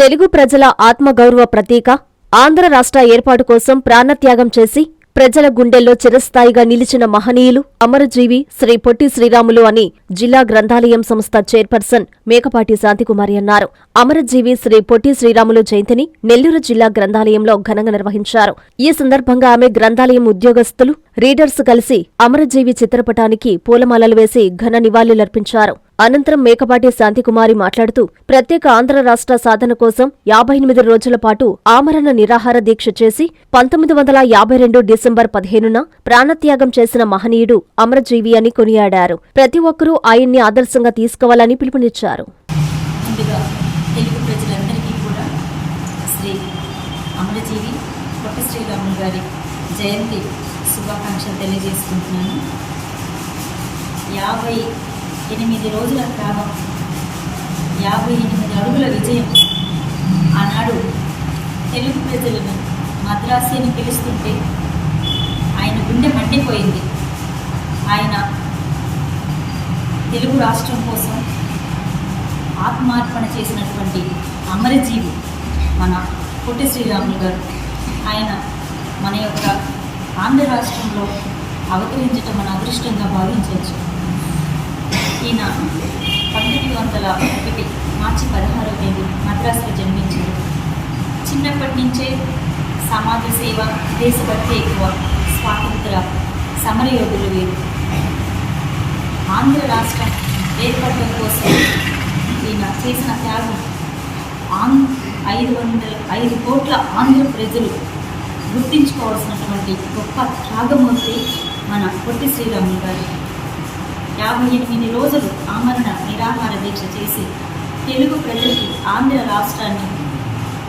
తెలుగు ప్రజల ఆత్మగౌరవ ప్రతీక, ఆంధ్ర రాష్ట్ర ఏర్పాటు కోసం ప్రాణత్యాగం చేసి ప్రజల గుండెల్లో చిరస్థాయిగా నిలిచిన మహనీయులు, అమరజీవి శ్రీ పొట్టి శ్రీరాములు అని జిల్లా గ్రంథాలయం సంస్థ చైర్పర్సన్ మేకపాటి శాంతికుమారి అన్నారు. అమరజీవి శ్రీ పొట్టి శ్రీరాములు జయంతిని నెల్లూరు జిల్లా గ్రంథాలయంలో ఘనంగా నిర్వహించారు. ఈ సందర్భంగా ఆమె గ్రంథాలయం ఉద్యోగస్తులు, రీడర్స్ కలిసి అమరజీవి చిత్రపటానికి పూలమాలలు వేసి ఘన నివాళులర్పించారు. అనంతరం మేకపాటి శాంతికుమారి మాట్లాడుతూ, ప్రత్యేక ఆంధ్ర రాష్ట్ర సాధన కోసం 58 రోజుల పాటు ఆమరణ నిరాహార దీక్ష చేసి 1952 డిసెంబర్ 15న ప్రాణత్యాగం చేసిన మహనీయుడు అమరజీవి అని కొనియాడారు. ప్రతి ఒక్కరూ ఆయన్ని ఆదర్శంగా తీసుకోవాలని పిలుపునిచ్చారు. ముందుగా తెలుగు ప్రజలందరికీ కూడా శ్రీ అమరజీవి పొట్టి శ్రీరాములు గారి జయంతి శుభాకాంక్షలు తెలియజేసుకుంటున్నాను. 58 రోజుల త్యాగం, 58 అడుగుల విజయం. ఆనాడు తెలుగు ప్రజలను మద్రాసి అని పిలుస్తుంటే ఆయన గుండె మండిపోయింది. ఆయన తెలుగు రాష్ట్రం కోసం ఆత్మార్పణ చేసినటువంటి అమరజీవి మన పొట్టి శ్రీరాములు గారు. ఆయన మన యొక్క ఆంధ్ర రాష్ట్రంలో అవతరించటం మన అదృష్టంగా భావించవచ్చు. ఈయన 1901 మార్చి 16వ తేదీ మద్రాసులో జన్మించారు. చిన్నప్పటి నుంచే సమాజ సేవ, దేశభక్తి ఎక్కువ, స్వాతంత్ర సమరయోధులు వీరు. ఆంధ్ర రాష్ట్రం ఏర్పడడం కోసం ఈయన చేసిన త్యాగం 5 కోట్ల ఆంధ్ర ప్రజలు గుర్తించుకోవాల్సినటువంటి గొప్ప త్యాగమూర్తి మన పొట్టి శ్రీరాములు గారు. 58 రోజులు ఆమరణ నిరాహార దీక్ష చేసి తెలుగు ప్రజలకి ఆంధ్ర రాష్ట్రాన్ని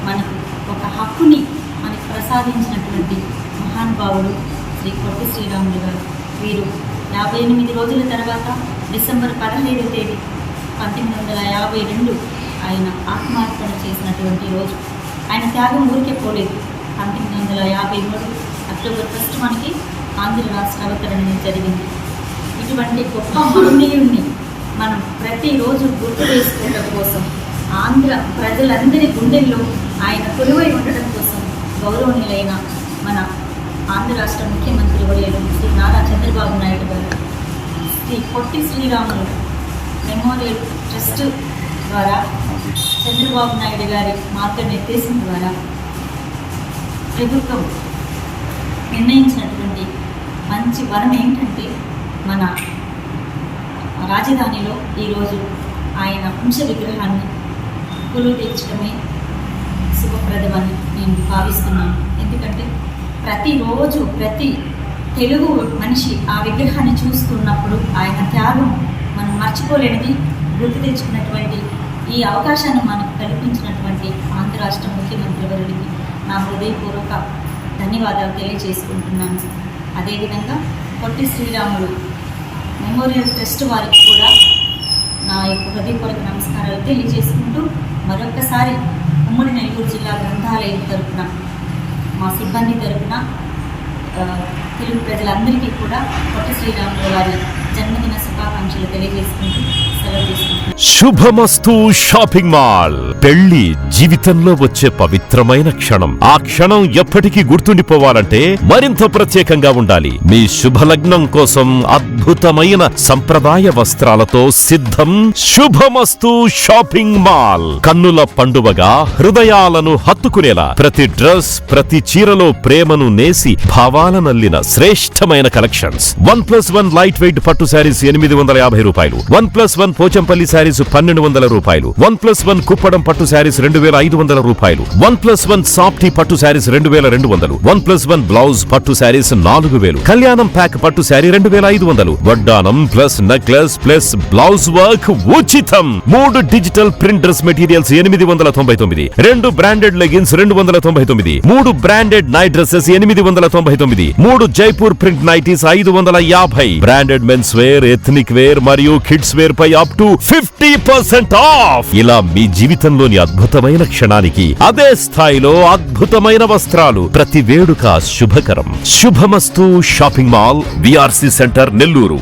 మనకు ఒక హక్కుని మనకు ప్రసాదించినటువంటి మహానుభావుడు శ్రీ పొట్టి శ్రీరాములు గారు. వీరు 58 రోజుల తర్వాత డిసెంబర్ 15వ తేదీ 1952 ఆయన ఆత్మార్పణ చేసినటువంటి రోజు. ఆయన త్యాగం ఊరికే పోలేదు. 1953 అక్టోబర్ 1 మనకి ఆంధ్ర రాష్ట్ర అవతరణ జరిగింది. ఇటువంటి గొప్ప మహనీయుడిని మనం ప్రతిరోజు గుర్తు చేసుకోవడం కోసం, ఆంధ్ర ప్రజలందరి గుండెల్లో ఆయన కొలువై ఉండడం కోసం గౌరవనీయులైన మన ఆంధ్ర రాష్ట్ర ముఖ్యమంత్రి వర్యులు శ్రీ నారా చంద్రబాబు నాయుడు గారు శ్రీ పొట్టి శ్రీరాములు మెమోరియల్ ట్రస్ట్ ద్వారా, చంద్రబాబు నాయుడు గారి మార్గనిర్దేశం ద్వారా ప్రభుత్వం నిర్ణయించినటువంటి మంచి వరం ఏంటంటే, మన రాజధానిలో ఈరోజు ఆయన అంశ విగ్రహాన్ని కొలువు తీర్చడమే శుభప్రదమని నేను భావిస్తున్నాను. ఎందుకంటే ప్రతిరోజు ప్రతి తెలుగు మనిషి ఆ విగ్రహాన్ని చూస్తున్నప్పుడు ఆయన త్యాగం మనం మర్చిపోలేనిది. గుర్తు తెచ్చుకున్నటువంటి ఈ అవకాశాన్ని మనకు కల్పించినటువంటి ఆంధ్ర రాష్ట్ర ముఖ్యమంత్రి వర్యుడికి నా హృదయపూర్వక ధన్యవాదాలు తెలియజేసుకుంటున్నాను. అదేవిధంగా పొట్టి శ్రీరాములు మెమోరియల్ ట్రస్ట్ వారికి కూడా నా యొక్క హృదయపూర్వక నమస్కారాలు తెలియజేసుకుంటూ, మరొకసారి ఉమ్మడి నెల్లూరు జిల్లా గ్రంథాలయం తరపున, మా సిబ్బంది తరపున తెలుగు ప్రజలందరికీ కూడా పొట్టి శ్రీరాములు వారి జన్మదిన శుభాకాంక్షలు తెలియజేసుకుంటూ సెలవు తీసుకుంటాను. శుభమస్తు షాపింగ్ మాల్. పెళ్లి జీవితంలో వచ్చే పవిత్రమైన క్షణం. ఆ క్షణం ఎప్పటికీ గుర్తుండిపోవాలంటే మరింత ప్రత్యేకంగా ఉండాలి. మీ శుభలగ్నం కోసం అద్భుతమైన సంప్రదాయ వస్త్రాలతో సిద్ధం శుభమస్తు షాపింగ్ మాల్. కన్నుల పండువగా హృదయాలను హత్తుకునేలా ప్రతి డ్రెస్, ప్రతి చీరలో ప్రేమను నేసి భావాలనల్లిన శ్రేష్టమైన కలెక్షన్స్. 1+1 లైట్ వెయిట్ పట్టు శారీస్ 850 రూపాయలు, 1+1 పోచంపల్లి శారీస్ 1200 రూపాయలు, 1+1 కుప్పడం పట్టు శారీస్ 2500 రూపాయలు, 1+1 సాఫ్టీ పట్టు శారీస్ 2200, 1+1 బ్లౌజ్ పట్టు శారీస్ 4000, కళ్యాణం ప్యాక్ పట్టు శారీ 2500, వడ్డానం plus necklace plus blouse work ఉచితం. 3 digital print dress materials 899, 2 branded leggings 299, 3 branded night dresses 899, 3 Jaipur print nighties 550, branded men's wear, ethnic wear మరియు కిడ్స్ వేర్ పై అప్ టు 50% ఆఫ్. ఇలా మీ జీవితంలోని అద్భుతమైన క్షణానికి అదే స్థాయిలో అద్భుతమైన వస్త్రాలు. ప్రతి వేడుక శుభకరం. శుభమస్తు shopping mall, VRC centre, Nellore.